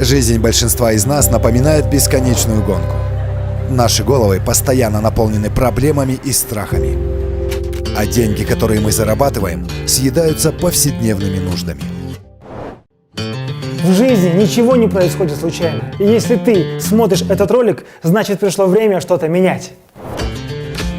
Жизнь большинства из нас напоминает бесконечную гонку. Наши головы постоянно наполнены проблемами и страхами. А деньги, которые мы зарабатываем, съедаются повседневными нуждами. В жизни ничего не происходит случайно. И если ты смотришь этот ролик, значит пришло время что-то менять.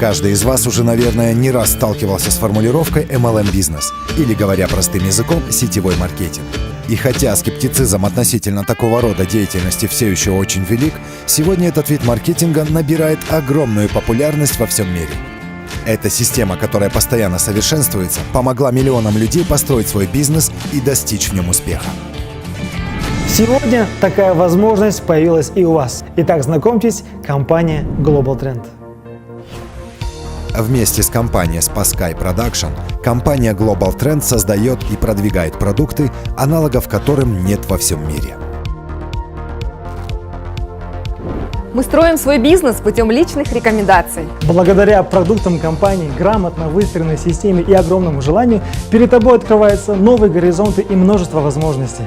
Каждый из вас уже, наверное, не раз сталкивался с формулировкой MLM-бизнес, или, говоря простым языком, сетевой маркетинг. И хотя скептицизм относительно такого рода деятельности все еще очень велик, сегодня этот вид маркетинга набирает огромную популярность во всем мире. Эта система, которая постоянно совершенствуется, помогла миллионам людей построить свой бизнес и достичь в нем успеха. Сегодня такая возможность появилась и у вас. Итак, знакомьтесь, компания Global Trend. Вместе с компанией Spaskai Production компания Global Trend создает и продвигает продукты, аналогов которым нет во всем мире. Мы строим свой бизнес путем личных рекомендаций. Благодаря продуктам компании, грамотно выстроенной системе и огромному желанию, перед тобой открываются новые горизонты и множество возможностей.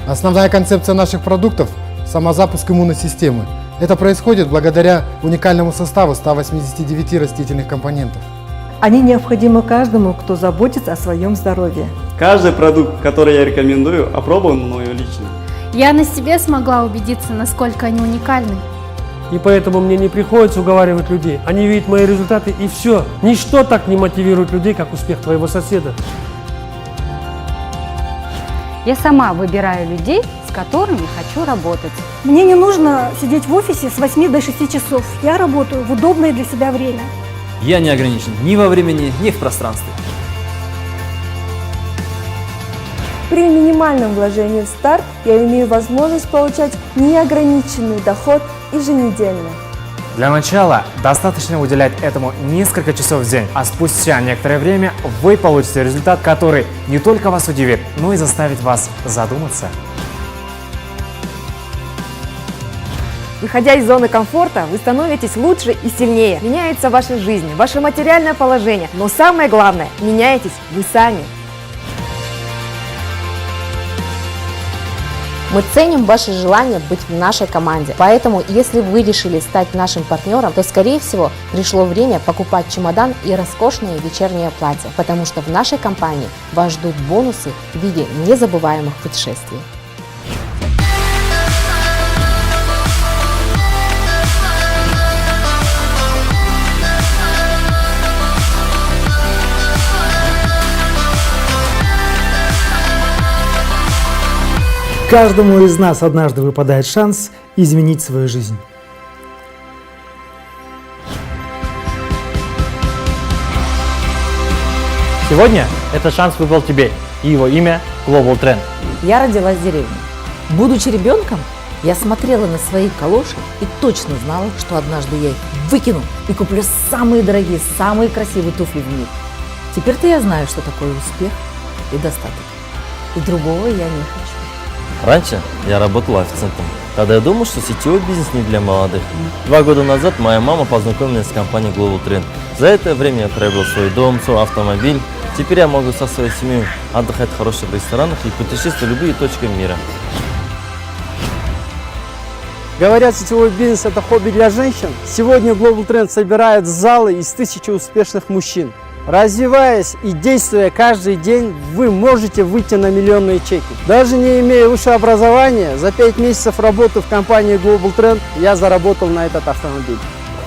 Основная концепция наших продуктов – самозапуск иммунной системы. Это происходит благодаря уникальному составу 189 растительных компонентов. Они необходимы каждому, кто заботится о своем здоровье. Каждый продукт, который я рекомендую, опробован мною лично. Я на себе смогла убедиться, насколько они уникальны. И поэтому мне не приходится уговаривать людей. Они видят мои результаты и все. Ничто так не мотивирует людей, как успех твоего соседа. Я сама выбираю людей, с которыми хочу работать. Мне не нужно сидеть в офисе с 8 до 6 часов. Я работаю в удобное для себя время. Я не ограничен ни во времени, ни в пространстве. При минимальном вложении в старт я имею возможность получать неограниченный доход еженедельно. Для начала достаточно уделять этому несколько часов в день, а спустя некоторое время вы получите результат, который не только вас удивит, но и заставит вас задуматься. Выходя из зоны комфорта, вы становитесь лучше и сильнее. Меняется ваша жизнь, ваше материальное положение, но самое главное, меняетесь вы сами. Мы ценим ваше желание быть в нашей команде, поэтому если вы решили стать нашим партнером, то скорее всего пришло время покупать чемодан и роскошное вечернее платье, потому что в нашей компании вас ждут бонусы в виде незабываемых путешествий. Каждому из нас однажды выпадает шанс изменить свою жизнь. Сегодня этот шанс выпал тебе, и его имя Global Trend. Я родилась в деревне. Будучи ребенком, я смотрела на свои калоши и точно знала, что однажды я их выкину и куплю самые дорогие, самые красивые туфли в мире. Теперь-то я знаю, что такое успех и достаток. И другого я не хочу. Раньше я работал официантом. Тогда я думал, что сетевой бизнес не для молодых. 2 года назад моя мама познакомила меня с компанией Global Trend. За это время я приобрел свой дом, свой автомобиль. Теперь я могу со своей семьей отдыхать в хороших ресторанах и путешествовать в любые точки мира. Говорят, сетевой бизнес – это хобби для женщин. Сегодня Global Trend собирает залы из 1000 успешных мужчин. Развиваясь и действуя каждый день, вы можете выйти на миллионные чеки. Даже не имея высшего образования, за 5 месяцев работы в компании Global Trend я заработал на этот автомобиль.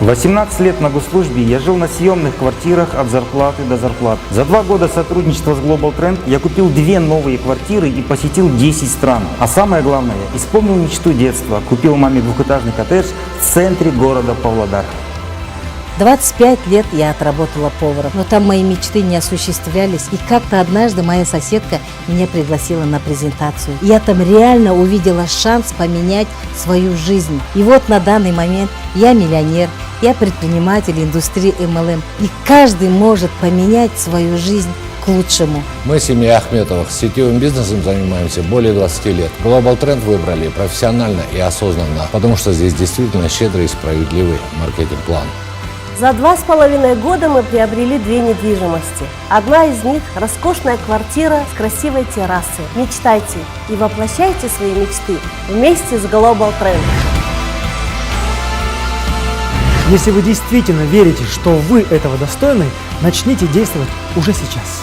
18 лет на госслужбе я жил на съемных квартирах от зарплаты до зарплаты. За 2 года сотрудничества с Global Trend я купил 2 новые квартиры и посетил 10 стран. А самое главное, исполнил мечту детства, купил маме двухэтажный коттедж в центре города Павлодар. 25 лет я отработала поваром, но там мои мечты не осуществлялись. И как-то однажды моя соседка меня пригласила на презентацию. Я там реально увидела шанс поменять свою жизнь. И вот на данный момент я миллионер, я предприниматель индустрии MLM. И каждый может поменять свою жизнь к лучшему. Мы, семья Ахметовых, сетевым бизнесом занимаемся более 20 лет. Global Trend выбрали профессионально и осознанно, потому что здесь действительно щедрый и справедливый маркетинг-план. За 2,5 года мы приобрели 2 недвижимости. Одна из них – роскошная квартира с красивой террасой. Мечтайте и воплощайте свои мечты вместе с Global Trend. Если вы действительно верите, что вы этого достойны, начните действовать уже сейчас.